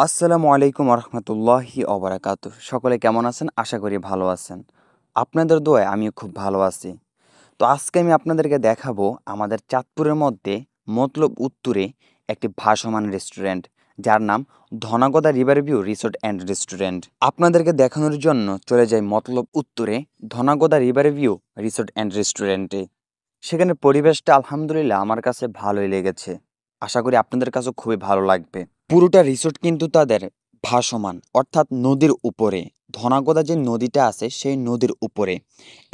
আসসালামু আলাইকুম রহমতুল্লাহি অবরাকাতুহ। সকলে কেমন আছেন? আশা করি ভালো আছেন। আপনাদের দোয়ায় আমিও খুব ভালো আছি। তো আজকে আমি আপনাদেরকে দেখাবো আমাদের চাঁদপুরের মধ্যে মতলব উত্তরে একটি ভাসমান রেস্টুরেন্ট, যার নাম Dhanagoda river view resort and restaurant. আপনাদেরকে দেখানোর জন্য চলে যাই মতলব উত্তরে Dhanagoda river view resort and রেস্টুরেন্টে। সেখানে পরিবেশটা আলহামদুলিল্লাহ আমার কাছে ভালোই লেগেছে। আশা করি আপনাদের কাছেও খুবই ভালো লাগবে। পুরোটা রিসোর্ট কিন্তু তাদের ভাসমান, অর্থাৎ নদীর উপরে। ধনাগদা যে নদীটা আছে সেই নদীর উপরে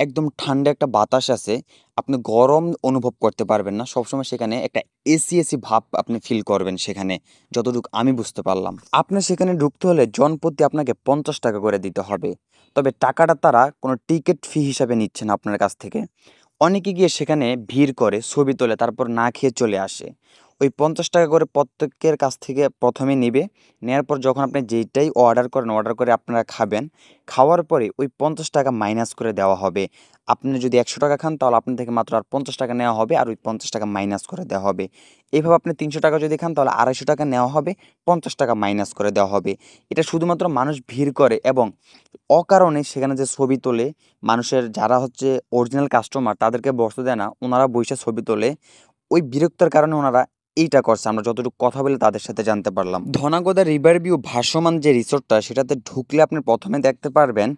একদম ঠান্ডা একটা বাতাস আছে। আপনি গরম অনুভব করতে পারবেন না, সবসময় সেখানে একটা এসি এসি ভাব আপনি ফিল করবেন সেখানে, যতটুকু আমি বুঝতে পারলাম। আপনার সেখানে ঢুকতে হলে জনপ্রতি আপনাকে 50 টাকা করে দিতে হবে। তবে টাকাটা তারা কোনো টিকিট ফি হিসাবে নিচ্ছে না আপনার কাছ থেকে। অনেকে গিয়ে সেখানে ভিড় করে, ছবি তোলে, তারপর না খেয়ে চলে আসে। ওই 50 টাকা করে প্রত্যেকের কাছ থেকে প্রথমে নিবে। নেওয়ার পর যখন আপনি যেইটাই অর্ডার করেন, অর্ডার করে আপনারা খাবেন। খাওয়ার পরে ওই 50 টাকা মাইনাস করে দেওয়া হবে। আপনি যদি 100 টাকা খান তাহলে আপনার থেকে মাত্র আর 50 টাকা নেওয়া হবে, আর ওই 50 টাকা মাইনাস করে দেওয়া হবে। এভাবে আপনি 300 টাকা যদি খান তাহলে 250 টাকা নেওয়া হবে, 50 টাকা মাইনাস করে দেওয়া হবে। এটা শুধুমাত্র মানুষ ভিড় করে এবং অকারণে সেখানে যে ছবি তোলে, মানুষের যারা হচ্ছে অরিজিনাল কাস্টমার তাদেরকে বসতে দেয় না, ওনারা বইসা ছবি তোলে। ওই বিরক্তের কারণে ওনারা এইটা করছে, আমরা যতটুকু কথা বলে তাদের সাথে জানতে পারলাম। ধনাগদা রিভার ভিউ ভাসমান যে রিসোর্টটা, সেটাতে ঢুকলে আপনি প্রথমে দেখতে পারবেন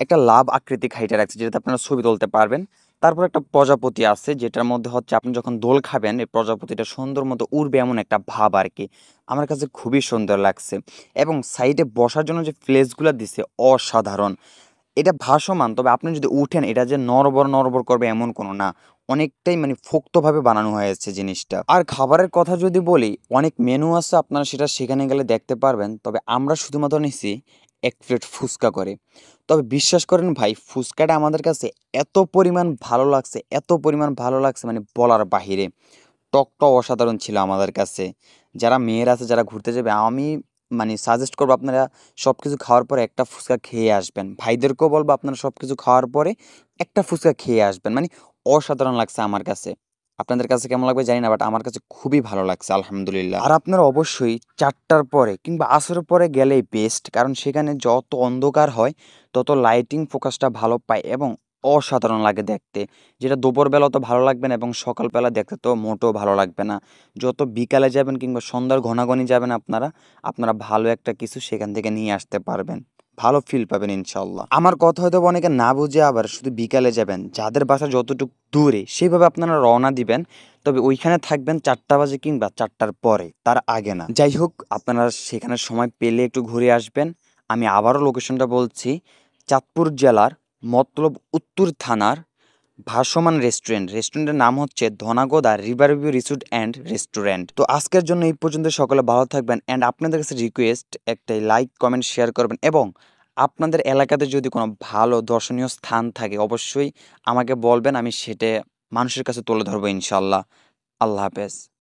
একটা লাভ আকৃতি খাইটা রাখছে, যেটাতে আপনারা ছবি তুলতে পারবেন। তারপর একটা প্রজাপতি আছে, যেটার মধ্যে হচ্ছে আপনি যখন দোল খাবেন এই প্রজাপতিটা সুন্দর মতো উড়বে, এমন একটা ভাব আর কি। আমার কাছে খুবই সুন্দর লাগছে। এবং সাইডে বসার জন্য যে প্লেসগুলো দিছে অসাধারণ। এটা ভাসমান, তবে আপনি যদি উঠেন এটা যে নড়বড় নড়বড় করবে এমন কোনো না। অনেকটাই মানে শক্তভাবে বানানো হয়েছে জিনিসটা। আর খাবারের কথা যদি বলি, অনেক মেনু আছে, আপনারা সেটা সেখানে গেলে দেখতে পারবেন। তবে আমরা শুধুমাত্র নিছি 1 প্লেট ফুচকা করে। তবে বিশ্বাস করেন ভাই, ফুচকাটা আমাদের কাছে এত পরিমাণ ভালো লাগছে, এত পরিমাণ ভালো লাগছে মানে বলার বাহিরে। টকটা অসাধারণ ছিল আমাদের কাছে। যারা মেয়েরা আছে, যারা ঘুরতে যাবে, আমি মানে সাজেস্ট করবো আপনারা সবকিছু খাওয়ার পরে একটা ফুচকা খেয়ে আসবেন। ভাইদেরকেও বলবো আপনারা সবকিছু খাওয়ার পরে একটা ফুচকা খেয়ে আসবেন। মানে অসাধারণ লাগছে আমার কাছে। আপনাদের কাছে কেমন লাগবে জানি না, বাট আমার কাছে খুবই ভালো লাগছে আলহামদুলিল্লাহ। আর আপনারা অবশ্যই 4টার পরে কিংবা আসরের পরে গেলেই বেস্ট, কারণ সেখানে যত অন্ধকার হয় তত লাইটিং ফোকাসটা ভালো পায় এবং অসাধারণ লাগে দেখতে। যেটা দুপুরবেলা তো ভালো লাগবে না এবং সকালবেলা দেখতে তো মোটেও ভালো লাগবে না। যত বিকালে যাবেন কিংবা সন্ধ্যার ঘনাঘনি যাবেন আপনারা ভালো একটা কিছু সেখান থেকে নিয়ে আসতে পারবেন। ভালো ফিল পাবেন ইনশাল্লাহ। আমার কথা হয়তো অনেকে না বুঝে আবার শুধু বিকালে যাবেন, যাদের বাসা যতটুকু দূরে সেভাবে আপনারা রওনা দিবেন। তবে ওইখানে থাকবেন 4টা বাজে কিংবা 4টার পরে, তার আগে না। যাই হোক, আপনারা সেখানে সময় পেলে একটু ঘুরে আসবেন। আমি আবারও লোকেশনটা বলছি, চাঁদপুর জেলার মতলব উত্তর থানার ভাসমান রেস্টুরেন্টের নাম হচ্ছে Dhanagoda river view resort and restaurant. তো আজকের জন্য এই পর্যন্ত, সকলে ভালো থাকবেন। অ্যান্ড আপনাদের কাছে রিকোয়েস্ট, একটাই লাইক কমেন্ট শেয়ার করবেন এবং আপনাদের এলাকাতে যদি কোনো ভালো দর্শনীয় স্থান থাকে অবশ্যই আমাকে বলবেন, আমি সেটা মানুষের কাছে তুলে ধরবো ইনশাল্লাহ। আল্লাহ হাফেজ।